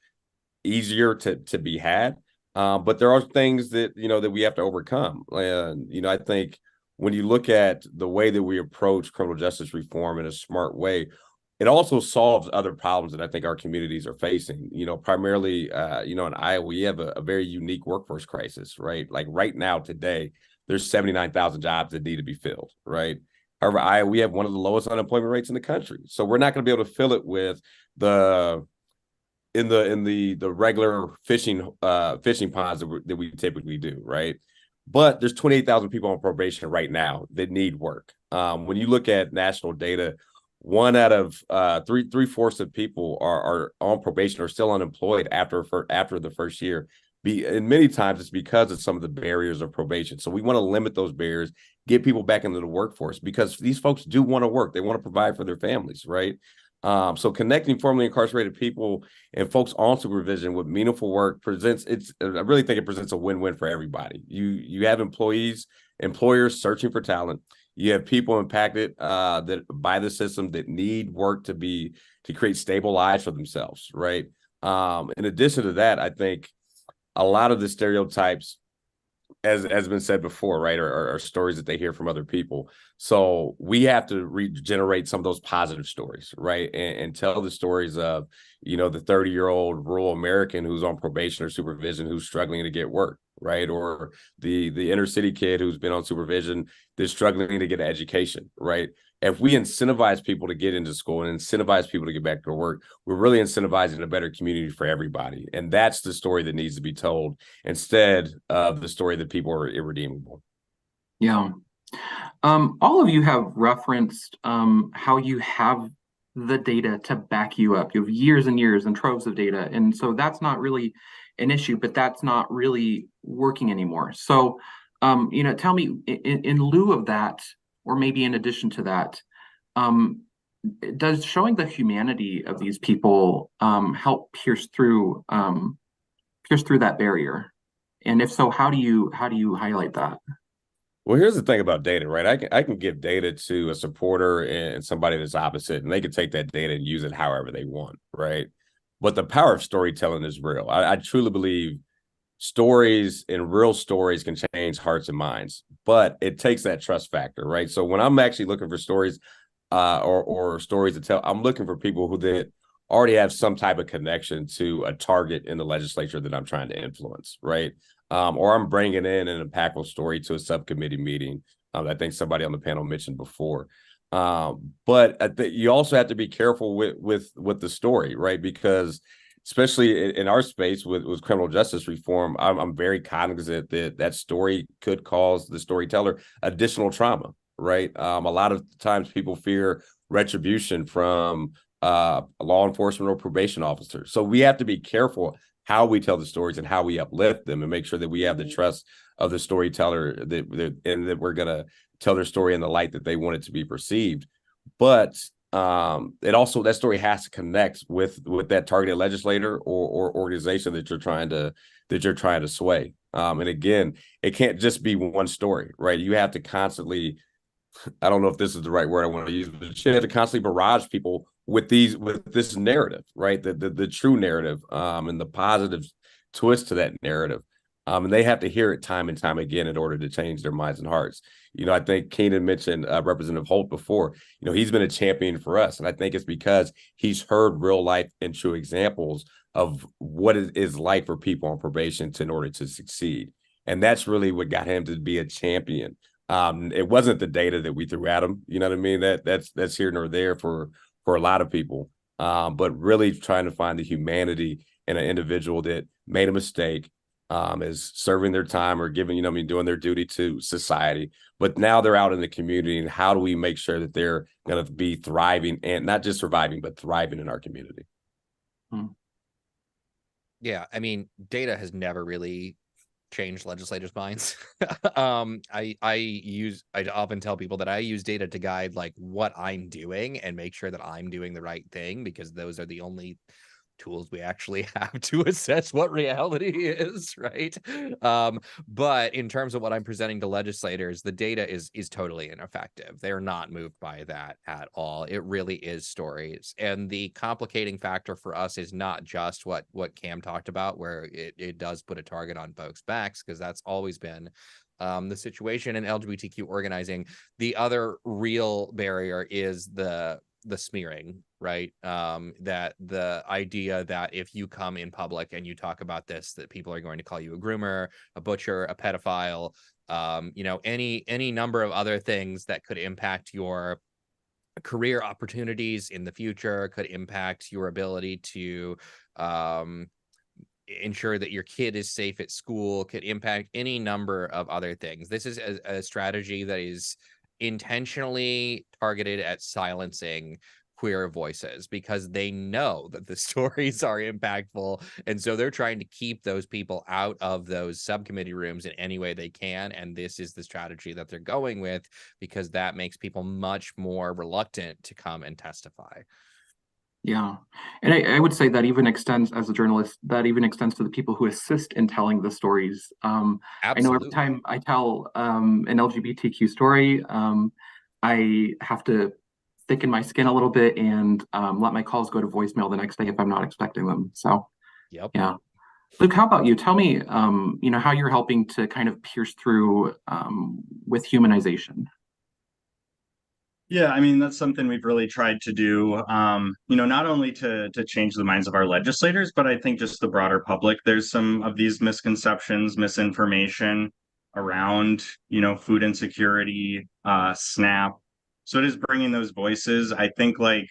easier to be had. But there are things that we have to overcome. And I think when you look at the way that we approach criminal justice reform in a smart way, it also solves other problems that I think our communities are facing. Primarily, in Iowa, we have a very unique workforce crisis, right? Like right now, today, there's 79,000 jobs that need to be filled, right? However, Iowa, we have one of the lowest unemployment rates in the country, so we're not going to be able to fill it with the regular fishing ponds that we typically do, right? But there's 28,000 people on probation right now that need work. When you look at national data, 1 out of 3/4 of people are on probation or still unemployed after the first year. And many times it's because of some of the barriers of probation. So we want to limit those barriers, get people back into the workforce, because these folks do want to work. They want to provide for their families, right? So connecting formerly incarcerated people and folks on supervision with meaningful work I really think it presents a win-win for everybody. You have employers searching for talent. You have people impacted by the system that need work to create stable lives for themselves, right? In addition to that, I think a lot of the stereotypes, as has been said before, right, are stories that they hear from other people. So we have to regenerate some of those positive stories, right, and tell the stories of, the 30-year-old rural American who's on probation or supervision who's struggling to get work, right, or the inner city kid who's been on supervision that's struggling to get an education, right. If we incentivize people to get into school and incentivize people to get back to work, we're really incentivizing a better community for everybody. And that's the story that needs to be told instead of the story that people are irredeemable. Yeah. All of you have referenced how you have the data to back you up. You have years and years and troves of data. And so that's not really an issue, but that's not really working anymore. So, tell me in lieu of that, or maybe in addition to that, um, does showing the humanity of these people help pierce through that barrier? And if so, how do you highlight that? Well, here's the thing about data, right? I can give data to a supporter and somebody that's opposite, and they can take that data and use it however they want, right? But the power of storytelling is real. I truly believe stories and real stories can change hearts and minds, but it takes that trust factor, right? So when I'm actually looking for stories, or stories to tell, I'm looking for people that already have some type of connection to a target in the legislature that I'm trying to influence, right? Or I'm bringing in an impactful story to a subcommittee meeting. I think somebody on the panel mentioned before. But you also have to be careful with the story, right? Because especially in our space with criminal justice reform, I'm very cognizant that story could cause the storyteller additional trauma, right? A lot of times people fear retribution from law enforcement or probation officers. So we have to be careful how we tell the stories and how we uplift them and make sure that we have the trust of the storyteller and that we're going to tell their story in the light that they want it to be perceived. But it also, that story has to connect with that targeted legislator or organization that you're trying to sway. And again, it can't just be one story, right? You have to constantly, I don't know if this is the right word I want to use, but you have to constantly barrage people with this narrative, right? The true narrative, and the positive twist to that narrative. And they have to hear it time and time again in order to change their minds and hearts. I think Keenan mentioned Representative Holt before. He's been a champion for us. And I think it's because he's heard real life and true examples of what it is like for people on probation in order to succeed. And that's really what got him to be a champion. It wasn't the data that we threw at him. You know what I mean? That's here nor there for a lot of people. But really trying to find the humanity in an individual that made a mistake, is serving their time or giving, doing their duty to society. But now they're out in the community, and how do we make sure that they're going to be thriving and not just surviving, but thriving in our community? Yeah, I mean, data has never really changed legislators' minds. I often tell people that I use data to guide like what I'm doing and make sure that I'm doing the right thing, because those are the only tools we actually have to assess what reality is, right? But in terms of what I'm presenting to legislators, the data is totally ineffective. They're not moved by that at all. It really is stories. And the complicating factor for us is not just what Cam talked about, where it does put a target on folks' backs, because that's always been the situation in LGBTQ organizing. The other real barrier is the smearing, right? That the idea that if you come in public and you talk about this, that people are going to call you a groomer, a butcher, a pedophile, any number of other things that could impact your career opportunities in the future, could impact your ability to ensure that your kid is safe at school, could impact any number of other things. This is a strategy that is intentionally targeted at silencing queer voices, because they know that the stories are impactful, and so they're trying to keep those people out of those subcommittee rooms in any way they can. And this is the strategy that they're going with, because that makes people much more reluctant to come and testify. Yeah. And I would say that even extends, as a journalist, that even extends to the people who assist in telling the stories. I know every time I tell an LGBTQ story, I have to thicken my skin a little bit and let my calls go to voicemail the next day if I'm not expecting them. So, Yep. Yeah. Luke, how about you? Tell me, how you're helping to kind of pierce through with humanization. Yeah, I mean, that's something we've really tried to do, not only to change the minds of our legislators, but I think just the broader public. There's some of these misconceptions, misinformation around, food insecurity, SNAP. So it is bringing those voices. I think like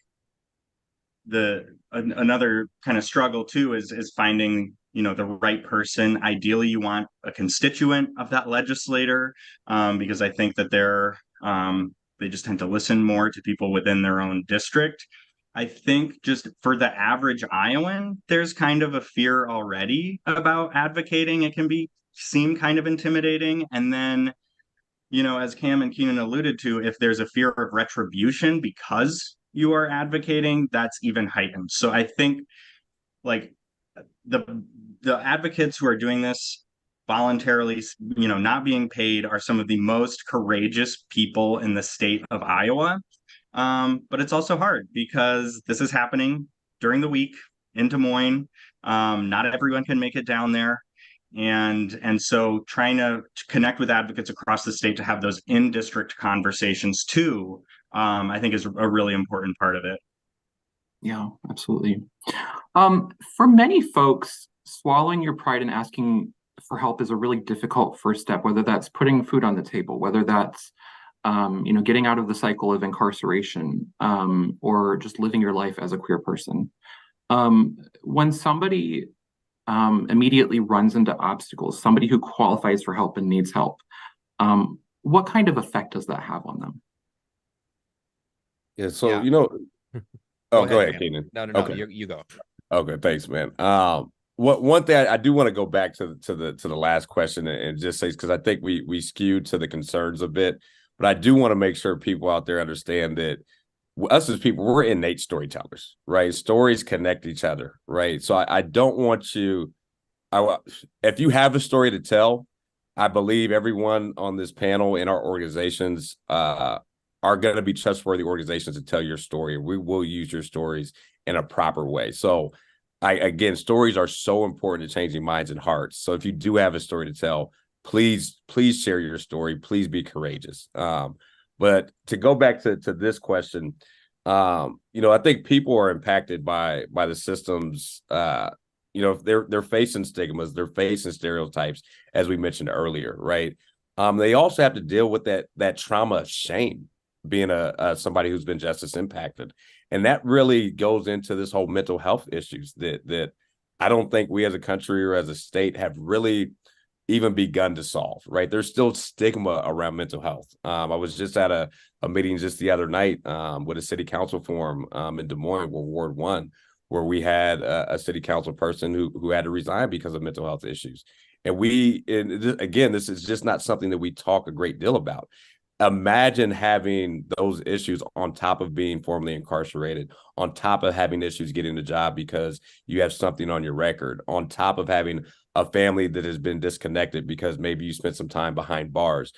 another kind of struggle too is finding, the right person. Ideally, you want a constituent of that legislator, because I think that they're They just tend to listen more to people within their own district. I think just for the average Iowan, there's kind of a fear already about advocating. It can seem kind of intimidating. And then, as Cam and Keenan alluded to, if there's a fear of retribution because you are advocating, that's even heightened. So I think like the advocates who are doing this voluntarily, not being paid, are some of the most courageous people in the state of Iowa. But it's also hard because this is happening during the week in Des Moines. Not everyone can make it down there. And so trying to connect with advocates across the state to have those in-district conversations too, I think is a really important part of it. Yeah, absolutely. For many folks, swallowing your pride and asking for help is a really difficult first step, whether that's putting food on the table, whether that's getting out of the cycle of incarceration, or just living your life as a queer person. When somebody immediately runs into obstacles, somebody who qualifies for help and needs help, what kind of effect does that have on them? Yeah, so go ahead, Keenan. No, okay. You go. Okay, thanks, man. One thing I do want to go back to the last question and just say, because I think we skewed to the concerns a bit, but I do want to make sure people out there understand that us as people, we're innate storytellers, right? Stories connect each other, right? So I don't want you, if you have a story to tell, I believe everyone on this panel in our organizations are going to be trustworthy organizations to tell your story. We will use your stories in a proper way. So again, stories are so important to changing minds and hearts. So if you do have a story to tell, please share your story. Please be courageous. But to go back to this question, I think people are impacted by the systems. They're facing stigmas, they're facing stereotypes, as we mentioned earlier, right? They also have to deal with that trauma of shame, being somebody who's been justice impacted. And that really goes into this whole mental health issues that I don't think we as a country or as a state have really even begun to solve, right? There's still stigma around mental health. I was just at a meeting just the other night with a city council forum in Des Moines, Ward 1, where we had a city council person who had to resign because of mental health issues. And this is just not something that we talk a great deal about. Imagine having those issues on top of being formerly incarcerated, on top of having issues getting a job because you have something on your record, on top of having a family that has been disconnected because maybe you spent some time behind bars.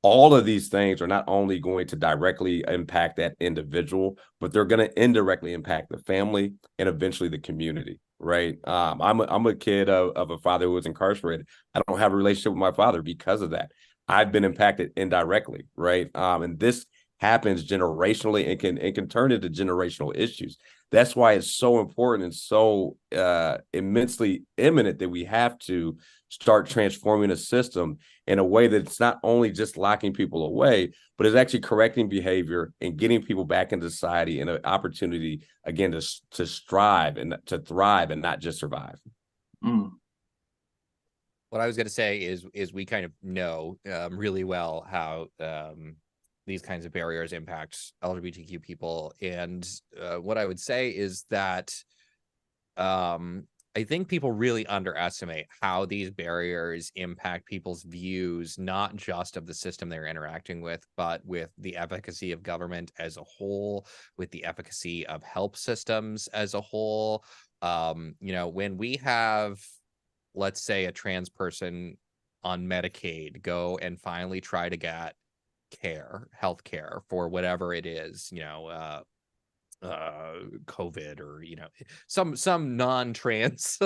All of these things are not only going to directly impact that individual, but they're going to indirectly impact the family and eventually the community, right? I'm a kid of a father who was incarcerated. I don't have a relationship with my father because of that. I've been impacted indirectly, right? And this happens generationally and can turn into generational issues. That's why it's so important and so immensely imminent that we have to start transforming a system in a way that it's not only just locking people away, but is actually correcting behavior and getting people back into society and an opportunity, again, to strive and to thrive and not just survive. Mm. What I was going to say is we kind of know really well how these kinds of barriers impact LGBTQ people. And what I would say is that I think people really underestimate how these barriers impact people's views, not just of the system they're interacting with, but with the efficacy of government as a whole, with the efficacy of help systems as a whole. When we have, let's say, a trans person on Medicaid go and finally try to get health care for whatever it is, COVID or some non-trans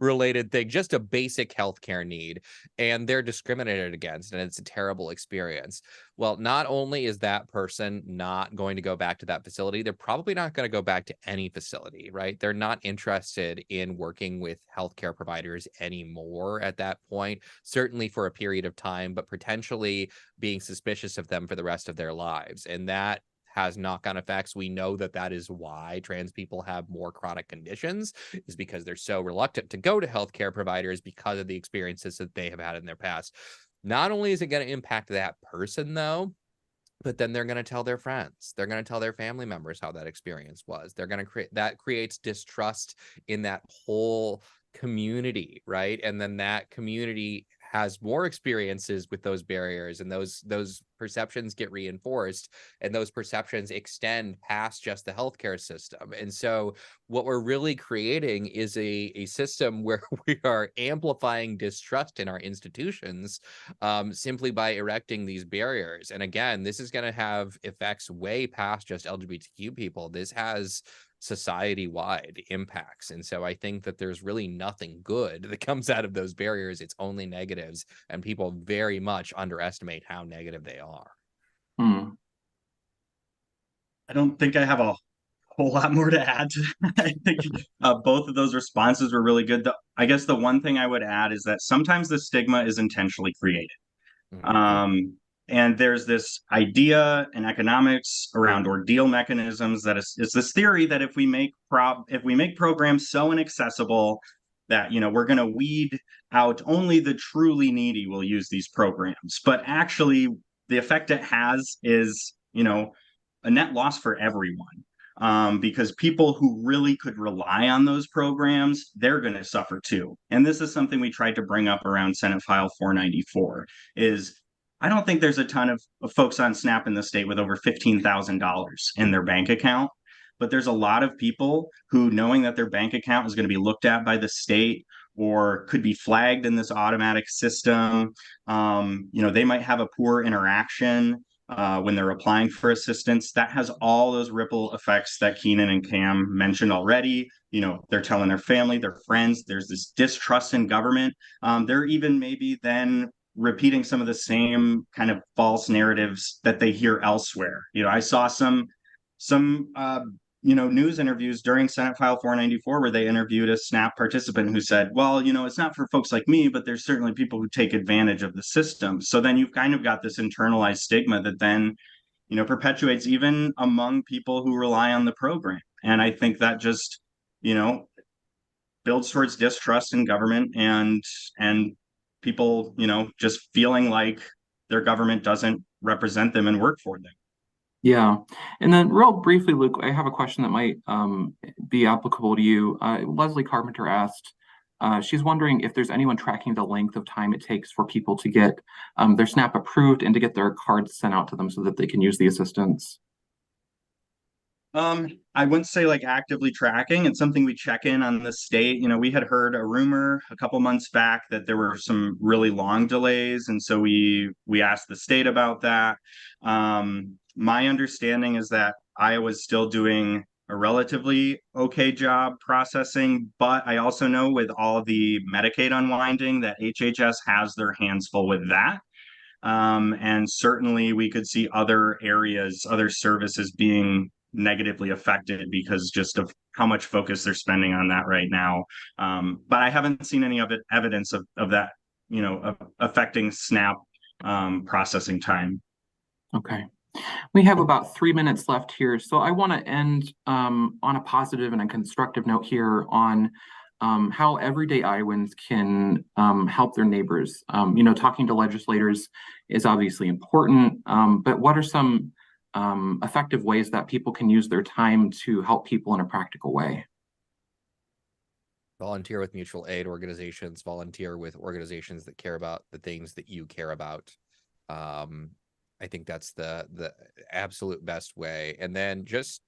related thing, just a basic healthcare need, and they're discriminated against, and it's a terrible experience. Well, not only is that person not going to go back to that facility, they're probably not going to go back to any facility, right? They're not interested in working with healthcare providers anymore at that point, certainly for a period of time, but potentially being suspicious of them for the rest of their lives. And that has knock-on effects. We know that is why trans people have more chronic conditions, is because they're so reluctant to go to healthcare providers because of the experiences that they have had in their past. Not only is it going to impact that person, though, but then they're going to tell their friends, they're going to tell their family members how that experience was. They're going to creates distrust in that whole community, right? And then that community has more experiences with those barriers, and those perceptions get reinforced, and those perceptions extend past just the healthcare system. And so what we're really creating is a system where we are amplifying distrust in our institutions, simply by erecting these barriers. And again, this is going to have effects way past just LGBTQ people. This has society-wide impacts. And so I think that there's really nothing good that comes out of those barriers. It's only negatives, and people very much underestimate how negative they are. Hmm. I don't think I have a whole lot more to add to that. I think both of those responses were really good. I guess the one thing I would add is that sometimes the stigma is intentionally created. And there's this idea in economics around ordeal mechanisms that is this theory that if we make programs so inaccessible that we're going to weed out only the truly needy will use these programs. But actually, the effect it has is a net loss for everyone. Because people who really could rely on those programs, they're going to suffer too. And this is something we tried to bring up around Senate File 494, is I don't think there's a ton of folks on SNAP in the state with over $15,000 in their bank account, but there's a lot of people who, knowing that their bank account is going to be looked at by the state or could be flagged in this automatic system, they might have a poor interaction when they're applying for assistance. That has all those ripple effects that Keenan and Cam mentioned already. They're telling their family, their friends, there's this distrust in government. They're even maybe then repeating some of the same kind of false narratives that they hear elsewhere. I saw some news interviews during Senate File 494 where they interviewed a SNAP participant who said, well, it's not for folks like me, but there's certainly people who take advantage of the system. So then you've kind of got this internalized stigma that then, perpetuates even among people who rely on the program. And I think that just, builds towards distrust in government and people, just feeling like their government doesn't represent them and work for them. Yeah. And then real briefly, Luke, I have a question that might be applicable to you. Leslie Carpenter asked, she's wondering if there's anyone tracking the length of time it takes for people to get their SNAP approved and to get their cards sent out to them so that they can use the assistance. I wouldn't say like actively tracking. It's something we check in on the state. We had heard a rumor a couple months back that there were some really long delays, and so we asked the state about that. My understanding is that Iowa's still doing a relatively okay job processing, but I also know with all the Medicaid unwinding that HHS has their hands full with that. And certainly we could see other areas, other services being negatively affected because just of how much focus they're spending on that right now. But I haven't seen any of it evidence of that, affecting SNAP processing time. Okay. We have about 3 minutes left here. So I want to end on a positive and a constructive note here on how everyday Iowans can help their neighbors. Talking to legislators is obviously important, but what are some effective ways that people can use their time to help people in a practical way? Volunteer with mutual aid organizations, volunteer with organizations that care about the things that you care about. I think that's the absolute best way. And then just,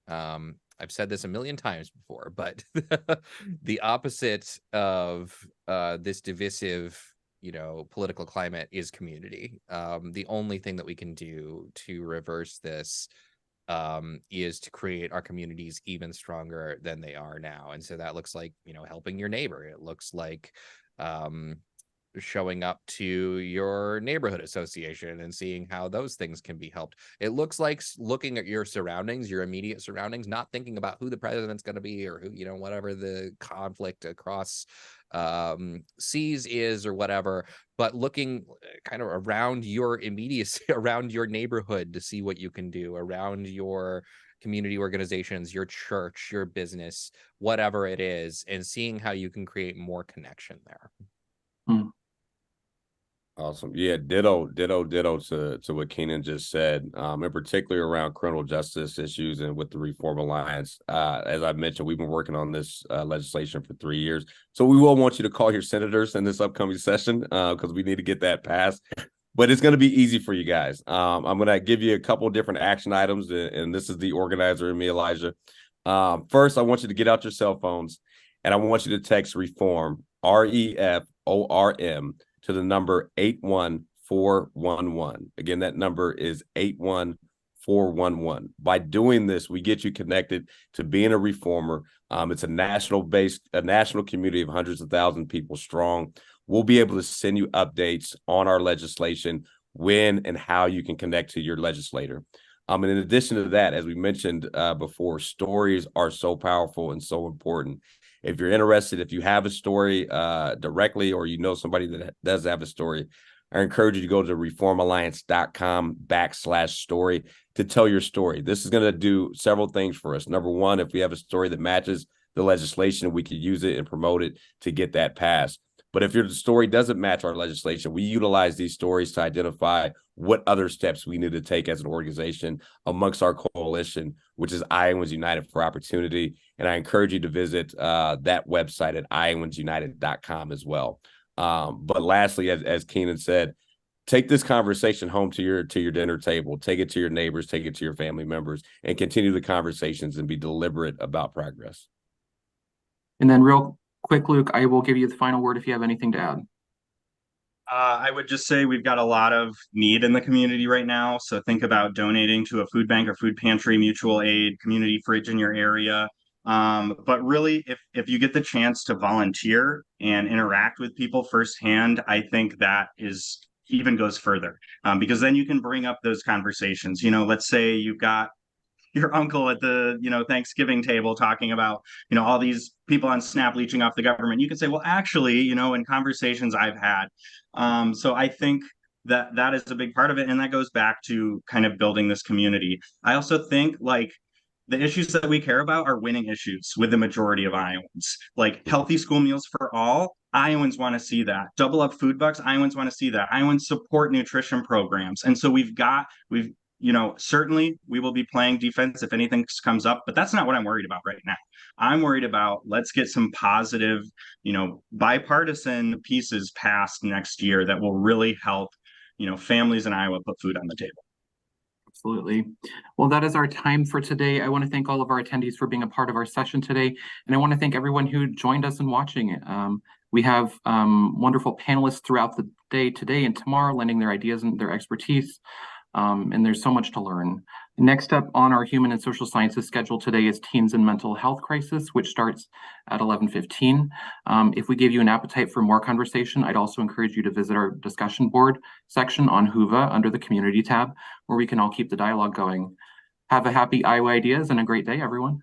I've said this a million times before, but the opposite of this divisive, political climate is community. The only thing that we can do to reverse this is to create our communities even stronger than they are now. And so that looks like, helping your neighbor. It looks like showing up to your neighborhood association and seeing how those things can be helped. It looks like looking at your surroundings, your immediate surroundings, not thinking about who the president's going to be or who, whatever the conflict across seas is or whatever, but looking kind of around your immediacy, around your neighborhood to see what you can do around your community organizations, your church, your business, whatever it is, and seeing how you can create more connection there. Awesome. Yeah, ditto to what Keenan just said, in particular around criminal justice issues and with the Reform Alliance. As I mentioned, we've been working on this legislation for 3 years. So we will want you to call your senators in this upcoming session because we need to get that passed. But it's going to be easy for you guys. I'm going to give you a couple of different action items, and this is the organizer in me, Elijah. First, I want you to get out your cell phones, and I want you to text REFORM, REFORM, to the number 81411. Again, that number is 81411. By doing this, we get you connected to being a reformer. It's a national community of hundreds of thousands of people strong. We'll be able to send you updates on our legislation, when and how you can connect to your legislator. And in addition to that, as we mentioned before, stories are so powerful and so important. If you're interested, if you have a story directly, or you know somebody that does have a story, I encourage you to go to reformalliance.com/story to tell your story. This is going to do several things for us. Number one, if we have a story that matches the legislation, we could use it and promote it to get that passed. But if your story doesn't match our legislation, we utilize these stories to identify what other steps we need to take as an organization amongst our coalition, which is Iowans United for Opportunity. And I encourage you to visit that website at iowansunited.com as well. But lastly, as Keenan said, take this conversation home to your dinner table, take it to your neighbors, take it to your family members, and continue the conversations and be deliberate about progress. And then real quick, Luke, I will give you the final word if you have anything to add. I would just say we've got a lot of need in the community right now. So think about donating to a food bank or food pantry, mutual aid, community fridge in your area. But really, if you get the chance to volunteer and interact with people firsthand, I think that even goes further, because then you can bring up those conversations. Let's say you've got your uncle at the Thanksgiving table talking about all these people on SNAP leeching off the government. You can say, well, actually, in conversations I've had. So I think that is a big part of it, and that goes back to kind of building this community. I also think the issues that we care about are winning issues with the majority of Iowans, like healthy school meals for all. Iowans want to see that. Double up food bucks. Iowans want to see that. Iowans support nutrition programs. And so certainly we will be playing defense if anything comes up, but that's not what I'm worried about right now. I'm worried about, let's get some positive, bipartisan pieces passed next year that will really help, families in Iowa put food on the table. Absolutely. Well, that is our time for today. I want to thank all of our attendees for being a part of our session today. And I want to thank everyone who joined us and watching it. We have wonderful panelists throughout the day today and tomorrow, lending their ideas and their expertise. And there's so much to learn. Next up on our Human and Social Sciences schedule today is Teens and Mental Health Crisis, which starts at 11:15. If we gave you an appetite for more conversation, I'd also encourage you to visit our discussion board section on Whova under the Community tab, where we can all keep the dialogue going. Have a happy Iowa Ideas and a great day, everyone.